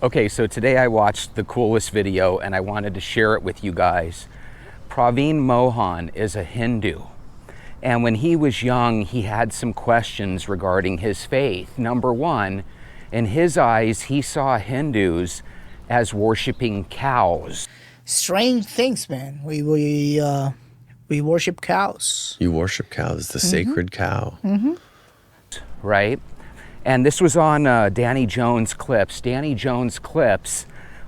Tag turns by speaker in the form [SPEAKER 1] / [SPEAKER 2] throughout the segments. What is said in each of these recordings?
[SPEAKER 1] Okay, so today I watched the coolest video and I wanted to share it with you guys. Praveen Mohan is a Hindu. And when he was young, he had some questions regarding his faith. Number one, in his eyes, he saw Hindus as worshiping cows.
[SPEAKER 2] Strange things, man. We worship cows.
[SPEAKER 3] You worship cows, the sacred cow.
[SPEAKER 1] Right? And this was on Danny Jones clips. Danny Jones clips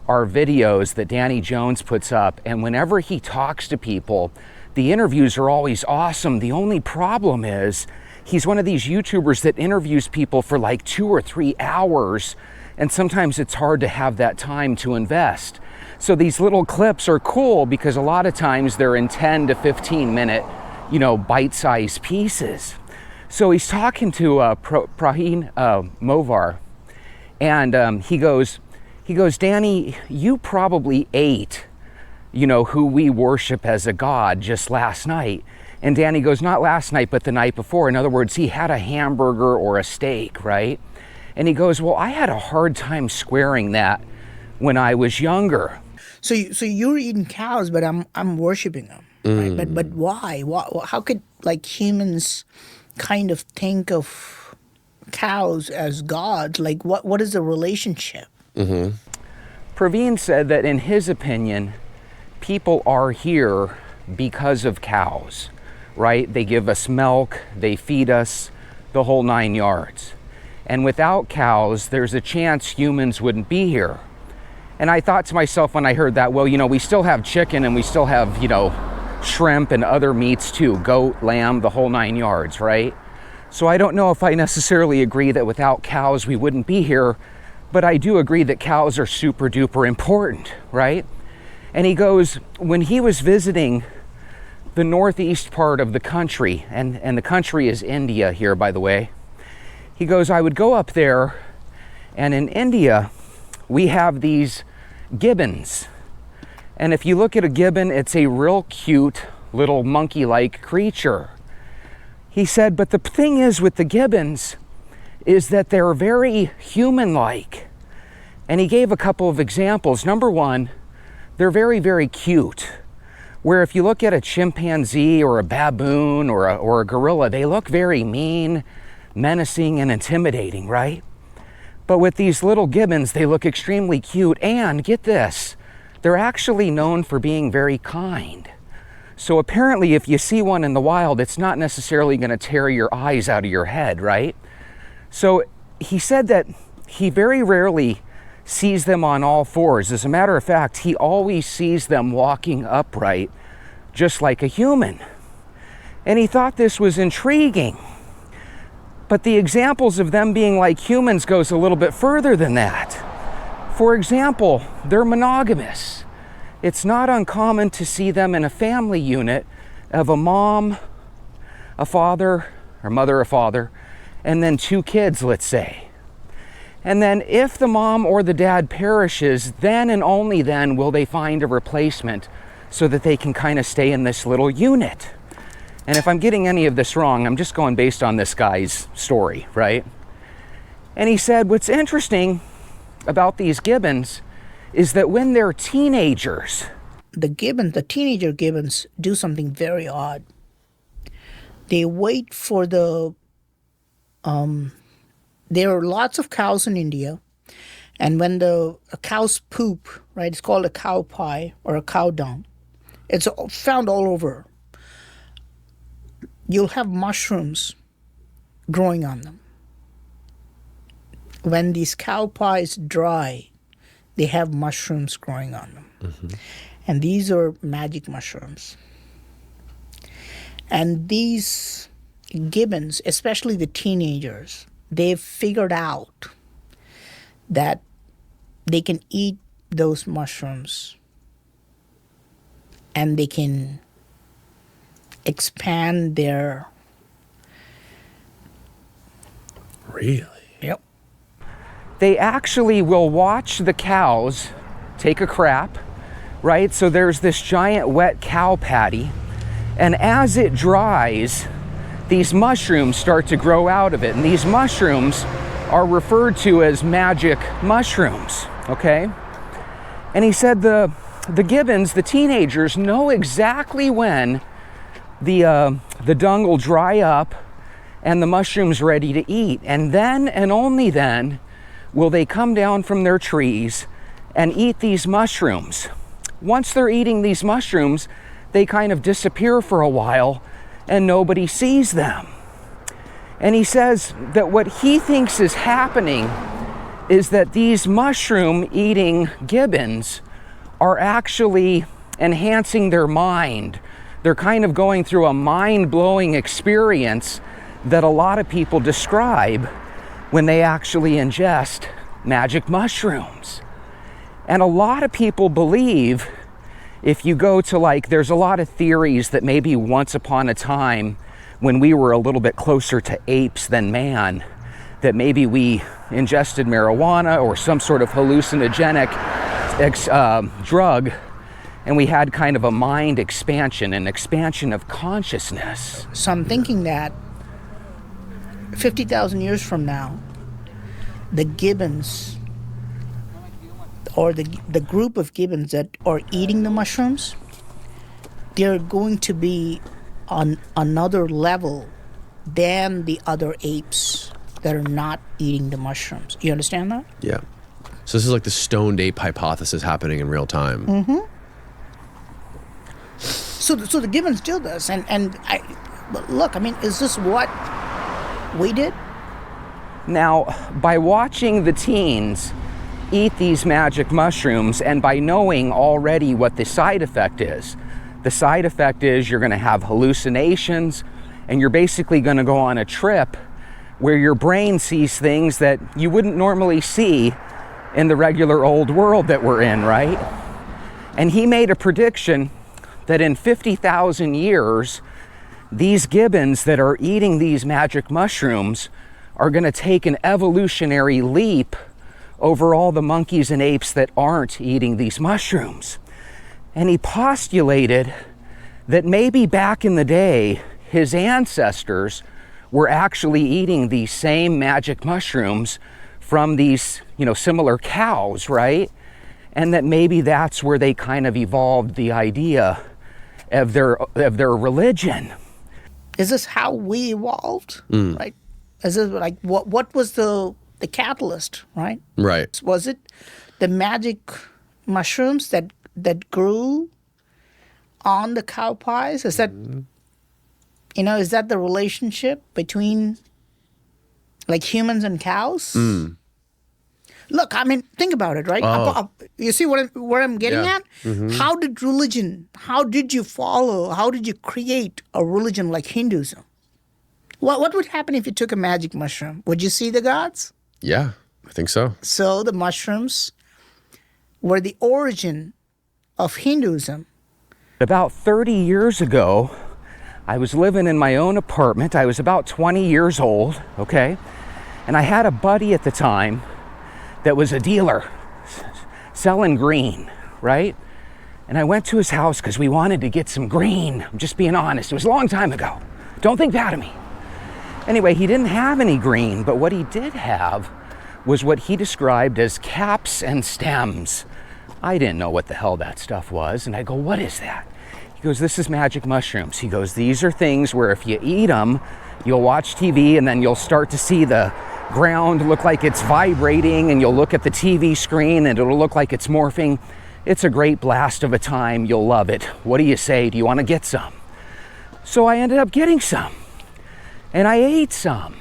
[SPEAKER 1] are videos that Danny Jones puts up, and whenever he talks to people, the interviews are always awesome. The only problem is he's one of these YouTubers that interviews people for like 2 or 3 hours, and sometimes it's hard to have that time to invest. So these little clips are cool because a lot of times they're in 10 to 15 minute, bite-sized pieces. So he's talking to Praveen Mohan, and he goes, Danny, you probably ate, who we worship as a god just last night. And Danny goes, not last night, but the night before. In other words, he had a hamburger or a steak, right? And he goes, well, I had a hard time squaring that when I was younger.
[SPEAKER 2] So you're eating cows, but I'm worshiping them, right? But why? How could humans kind of think of cows as gods? Like what is the relationship?
[SPEAKER 1] Praveen said that in his opinion, people are here because of cows, right? They give us milk, they feed us, the whole 9 yards. And without cows, there's a chance humans wouldn't be here. And I thought to myself when I heard that, well, we still have chicken and we still have, shrimp and other meats too, goat, lamb, the whole 9 yards, right? So I don't know if I necessarily agree that without cows we wouldn't be here, but I do agree that cows are super duper important, right? And he goes, when he was visiting the northeast part of the country, and the country is India here, by the way, he goes, I would go up there, and in India, we have these gibbons. And if you look at a gibbon, it's a real cute little monkey-like creature. He said, but the thing is with the gibbons is that they're very human-like. And he gave a couple of examples. Number one, they're very, very cute. Where if you look at a chimpanzee or a baboon or a gorilla, they look very mean, menacing, and intimidating, right? But with these little gibbons, they look extremely cute. And get this, they're actually known for being very kind. So apparently if you see one in the wild, it's not necessarily going to tear your eyes out of your head, right? So he said that he very rarely sees them on all fours. As a matter of fact, he always sees them walking upright, just like a human. And he thought this was intriguing. But the examples of them being like humans goes a little bit further than that. For example, they're monogamous. It's not uncommon to see them in a family unit of a mom, a father, or mother or father, and then 2 kids, let's say. And then if the mom or the dad perishes, then and only then will they find a replacement so that they can kind of stay in this little unit. And if I'm getting any of this wrong, I'm just going based on this guy's story, right? And he said, what's interesting about these gibbons is that when they're teenagers,
[SPEAKER 2] The teenager gibbons do something very odd. They wait for there are lots of cows in India, and when the cows poop, right, it's called a cow pie or a cow dung. It's found all over. You'll have mushrooms growing on them. When these cow pies dry, they have mushrooms growing on them. And these are magic mushrooms. And these gibbons, especially the teenagers, they've figured out that they can eat those mushrooms and they can expand their...
[SPEAKER 3] Really?
[SPEAKER 2] Yep.
[SPEAKER 1] they actually will watch the cows take a crap, right? So there's this giant wet cow patty, and as it dries, these mushrooms start to grow out of it. And these mushrooms are referred to as magic mushrooms. okay? And he said the Gibbons, the teenagers, know exactly when the dung will dry up and the mushroom's ready to eat. And then and only then will they come down from their trees and eat these mushrooms. Once they're eating these mushrooms, they kind of disappear for a while and nobody sees them. And he says that what he thinks is happening is that these mushroom-eating gibbons are actually enhancing their mind. They're kind of going through a mind-blowing experience that a lot of people describe when they actually ingest magic mushrooms. And a lot of people believe, if you go to there's a lot of theories that maybe once upon a time when we were a little bit closer to apes than man, that maybe we ingested marijuana or some sort of hallucinogenic drug, and we had kind of a mind expansion, an expansion of consciousness.
[SPEAKER 2] So I'm thinking that 50,000 years from now, the gibbons, or the group of gibbons that are eating the mushrooms, they're going to be on another level than the other apes that are not eating the mushrooms. You understand that?
[SPEAKER 3] Yeah. So this is like the stoned ape hypothesis happening in real time.
[SPEAKER 2] Mm-hmm. So the gibbons do this, but look, I mean, is this what we did?
[SPEAKER 1] Now, by watching the teens eat these magic mushrooms, and by knowing already what the side effect is you're going to have hallucinations, and you're basically going to go on a trip where your brain sees things that you wouldn't normally see in the regular old world that we're in, right? And he made a prediction that in 50,000 years, these gibbons that are eating these magic mushrooms are going to take an evolutionary leap over all the monkeys and apes that aren't eating these mushrooms. And he postulated that maybe back in the day, his ancestors were actually eating these same magic mushrooms from these, similar cows, right? And that maybe that's where they kind of evolved the idea of their religion.
[SPEAKER 2] Is this how we evolved? Right? Is this what was the catalyst, right?
[SPEAKER 3] Right.
[SPEAKER 2] Was it the magic mushrooms that grew on the cow pies? Is that is that the relationship between humans and cows? Look, I mean, think about it, right?
[SPEAKER 3] Oh.
[SPEAKER 2] You see where I'm getting at? Mm-hmm. How did you follow, how did you create a religion like Hinduism? What would happen if you took a magic mushroom? Would you see the gods?
[SPEAKER 3] Yeah, I think so.
[SPEAKER 2] So the mushrooms were the origin of Hinduism.
[SPEAKER 1] About 30 years ago, I was living in my own apartment. I was about 20 years old, okay? And I had a buddy at the time that was a dealer selling green, right? And I went to his house because we wanted to get some green. I'm just being honest. It was a long time ago. Don't think bad of me. Anyway, he didn't have any green, but what he did have was what he described as caps and stems. I didn't know what the hell that stuff was. And I go, what is that? He goes, this is magic mushrooms. He goes, these are things where if you eat them, you'll watch TV and then you'll start to see the ground look like it's vibrating, and you'll look at the TV screen and it'll look like it's morphing. It's a great blast of a time. You'll love it. What do you say? Do you want to get some? So I ended up getting some, and I ate some,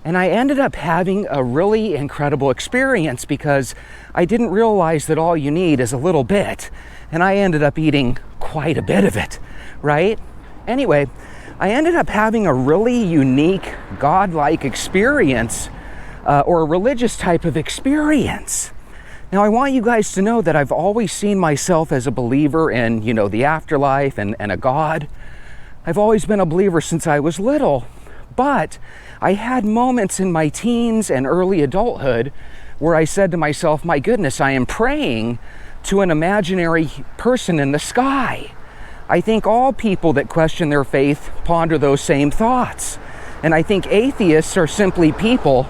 [SPEAKER 1] and I ended up having a really incredible experience because I didn't realize that all you need is a little bit, and I ended up eating quite a bit of it, right? Anyway, I ended up having a really unique, godlike experience, or a religious type of experience. Now, I want you guys to know that I've always seen myself as a believer in, the afterlife and a God. I've always been a believer since I was little, but I had moments in my teens and early adulthood where I said to myself, my goodness, I am praying to an imaginary person in the sky. I think all people that question their faith ponder those same thoughts. And I think atheists are simply people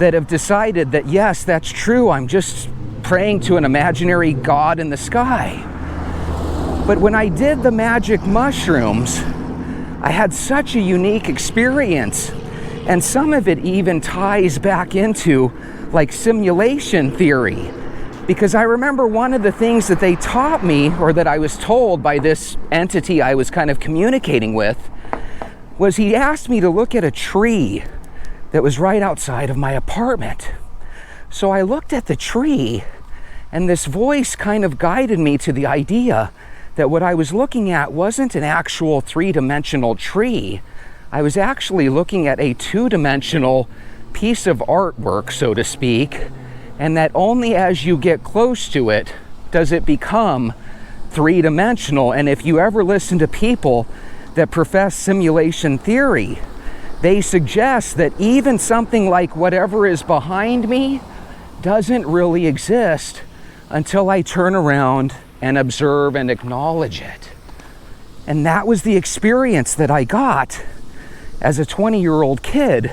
[SPEAKER 1] that have decided that, yes, that's true, I'm just praying to an imaginary god in the sky. But when I did the magic mushrooms, I had such a unique experience, and some of it even ties back into like simulation theory. Because I remember one of the things that they taught me, or that I was told by this entity I was kind of communicating with, was he asked me to look at a tree that was right outside of my apartment. So I looked at the tree, and this voice kind of guided me to the idea that what I was looking at wasn't an actual three-dimensional tree. I was actually looking at a two-dimensional piece of artwork, so to speak, and that only as you get close to it does it become three-dimensional. And if you ever listen to people that profess simulation theory, they suggest that even something like whatever is behind me doesn't really exist until I turn around and observe and acknowledge it. And that was the experience that I got as a 20-year-old kid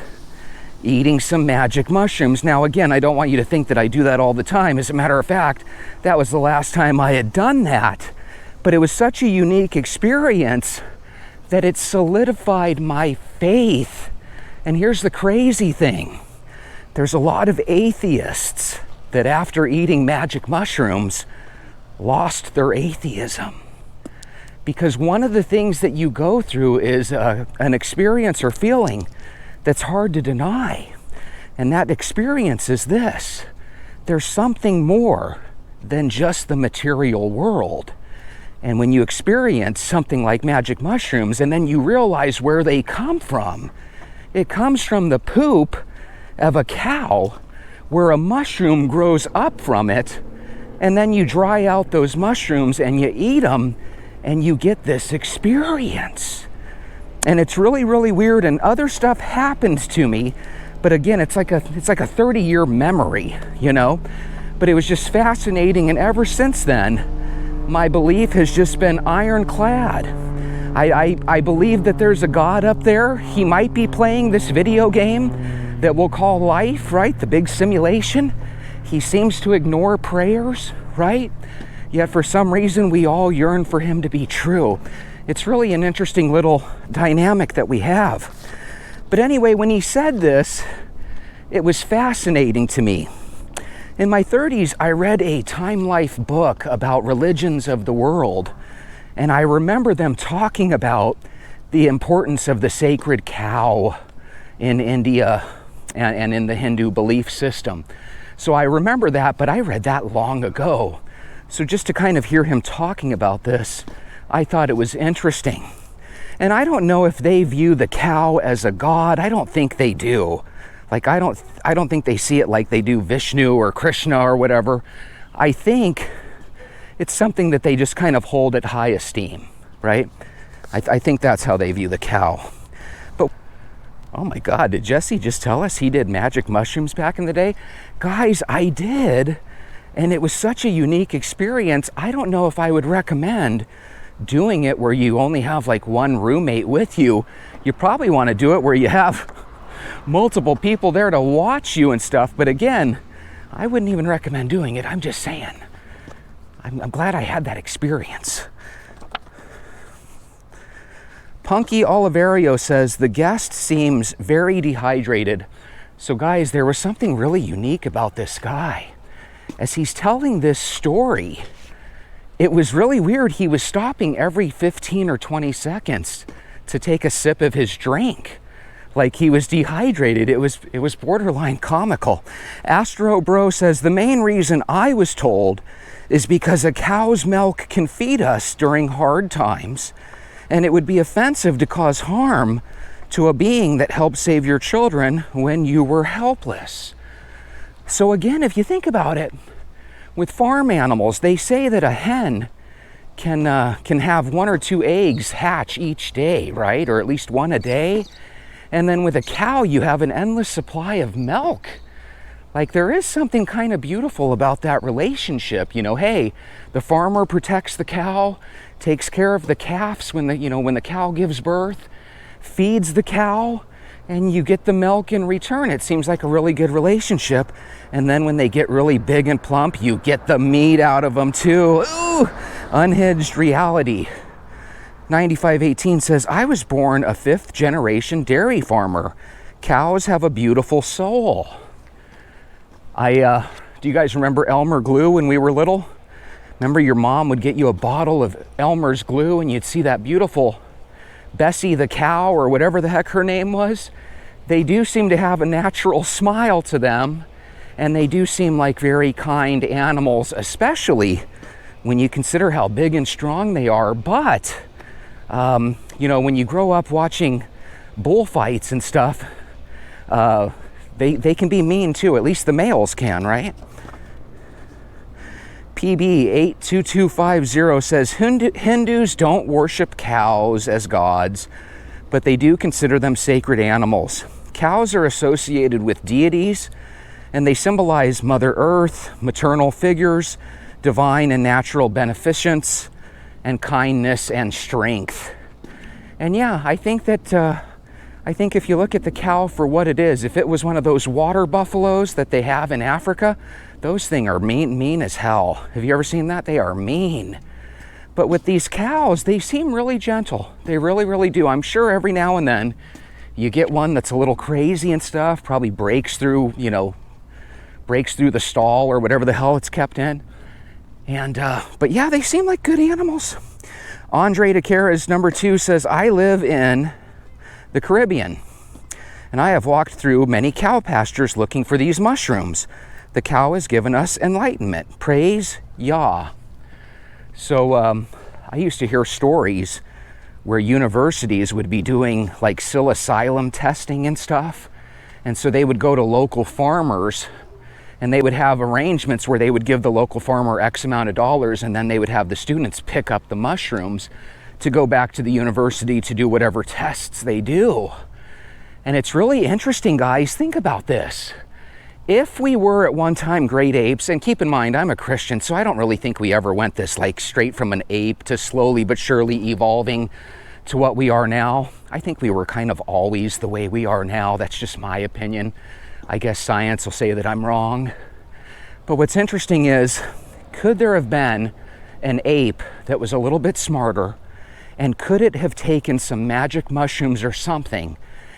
[SPEAKER 1] eating some magic mushrooms. Now, again, I don't want you to think that I do that all the time. As a matter of fact, that was the last time I had done that. But it was such a unique experience that it solidified my faith. And here's the crazy thing. There's a lot of atheists that after eating magic mushrooms lost their atheism. Because one of the things that you go through is an experience or feeling that's hard to deny. And that experience is this: there's something more than just the material world. And when you experience something like magic mushrooms and then you realize where they come from, it comes from the poop of a cow where a mushroom grows up from it, and then you dry out those mushrooms and you eat them and you get this experience. And it's really, really weird, and other stuff happens to me, but again, it's like a 30-year memory, you know? But it was just fascinating, and ever since then, my belief has just been ironclad. I believe that there's a God up there. He might be playing this video game that we'll call life, right? The big simulation. He seems to ignore prayers, right? Yet for some reason, we all yearn for him to be true. It's really an interesting little dynamic that we have. But anyway, when he said this, it was fascinating to me. In my 30s, I read a Time Life book about religions of the world, and I remember them talking about the importance of the sacred cow in India and in the Hindu belief system. So I remember that, but I read that long ago. So just to kind of hear him talking about this, I thought it was interesting. And I don't know if they view the cow as a god. I don't think they do. Like, I don't think they see it like they do Vishnu or Krishna or whatever. I think it's something that they just kind of hold at high esteem, right? I think that's how they view the cow. But, oh my God, did Jesse just tell us he did magic mushrooms back in the day? Guys, I did. And it was such a unique experience. I don't know if I would recommend doing it where you only have like one roommate with you. You probably want to do it where you have multiple people there to watch you and stuff. But again, I wouldn't even recommend doing it. I'm just saying. I'm glad I had that experience. Punky Oliverio says, the guest seems very dehydrated. So guys, there was something really unique about this guy. As he's telling this story, it was really weird. He was stopping every 15 or 20 seconds to take a sip of his drink. Like he was dehydrated. It was borderline comical. Astro Bro says, the main reason I was told is because a cow's milk can feed us during hard times, and it would be offensive to cause harm to a being that helped save your children when you were helpless. So again, if you think about it, with farm animals, they say that a hen can have 1 or 2 eggs hatch each day, right? Or at least 1 a day. And then with a cow, you have an endless supply of milk. Like, there is something kind of beautiful about that relationship. You know, hey, the farmer protects the cow, takes care of the calves when the cow gives birth, feeds the cow, and you get the milk in return. It seems like a really good relationship. And then when they get really big and plump, you get the meat out of them too. Ooh, unhinged reality. 9518 says, I was born a 5th generation dairy farmer. Cows have a beautiful soul. Do you guys remember Elmer glue when we were little? Remember your mom would get you a bottle of Elmer's glue and you'd see that beautiful Bessie the cow or whatever the heck her name was. They do seem to have a natural smile to them, and they do seem like very kind animals, especially when you consider how big and strong they are. But you know, when you grow up watching bullfights and stuff, they can be mean too. At least the males can, right? PB82250 says, Hindus don't worship cows as gods, but they do consider them sacred animals. Cows are associated with deities, and they symbolize Mother Earth, maternal figures, divine and natural beneficence, and kindness and strength. And yeah, I think if you look at the cow for what it is, if it was one of those water buffaloes that they have in Africa, those things are mean as hell. Have you ever seen that? They are mean. But with these cows, they seem really gentle. They really, really do. I'm sure every now and then you get one that's a little crazy and stuff, probably breaks through the stall or whatever the hell it's kept in. And, but yeah, they seem like good animals. Andre DeCara's number 2 says, I live in the Caribbean, and I have walked through many cow pastures looking for these mushrooms. The cow has given us enlightenment. Praise Yah. So I used to hear stories where universities would be doing like psilocybin testing and stuff. And so they would go to local farmers and they would have arrangements where they would give the local farmer X amount of dollars, and then they would have the students pick up the mushrooms to go back to the university to do whatever tests they do. And it's really interesting, guys. Think about this. If we were at one time great apes, and keep in mind, I'm a Christian, so I don't really think we ever went this like straight from an ape to slowly but surely evolving to what we are now. I think we were kind of always the way we are now. That's just my opinion. I guess science will say that I'm wrong. But what's interesting is, could there have been an ape that was a little bit smarter, and could it have taken some magic mushrooms or something,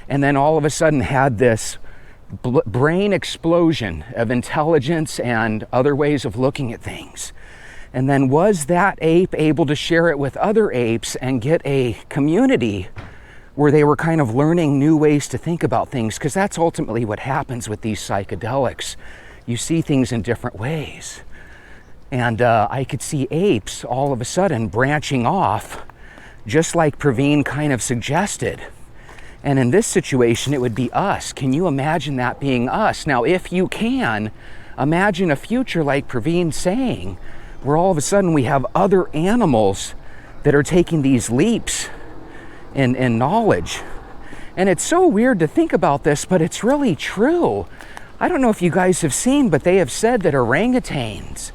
[SPEAKER 1] and then all of a sudden had this brain explosion of intelligence and other ways of looking at things? And then was that ape able to share it with other apes and get a community where they were kind of learning new ways to think about things? Because that's ultimately what happens with these psychedelics. You see things in different ways. And I could see apes all of a sudden branching off, just like Praveen kind of suggested. And in this situation, it would be us. Can you imagine that being us? Now, if you can, imagine a future like Praveen's saying, where all of a sudden we have other animals that are taking these leaps in knowledge. And it's so weird to think about this, but it's really true. I don't know if you guys have seen, but they have said that orangutans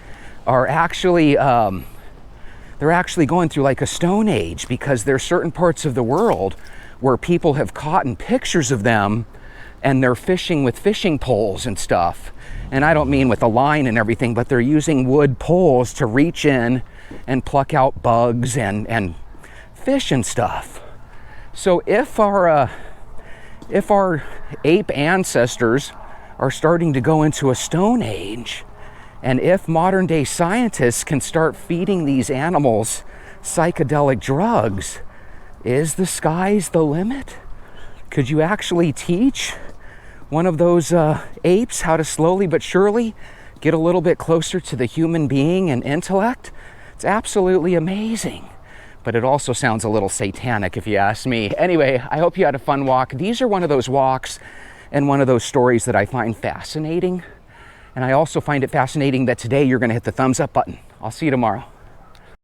[SPEAKER 1] are actually, they're actually going through like a stone age, because there's certain parts of the world where people have caught in pictures of them and they're fishing with fishing poles and stuff. And I don't mean with a line and everything, but they're using wood poles to reach in and pluck out bugs and fish and stuff. So if our ape ancestors are starting to go into a stone age, and if modern day scientists can start feeding these animals psychedelic drugs, is the sky's the limit? Could you actually teach one of those apes how to slowly but surely get a little bit closer to the human being and intellect? It's absolutely amazing. But it also sounds a little satanic if you ask me. Anyway, I hope you had a fun walk. These are one of those walks and one of those stories that I find fascinating. And I also find it fascinating that today you're going to hit the thumbs up button. I'll see you tomorrow.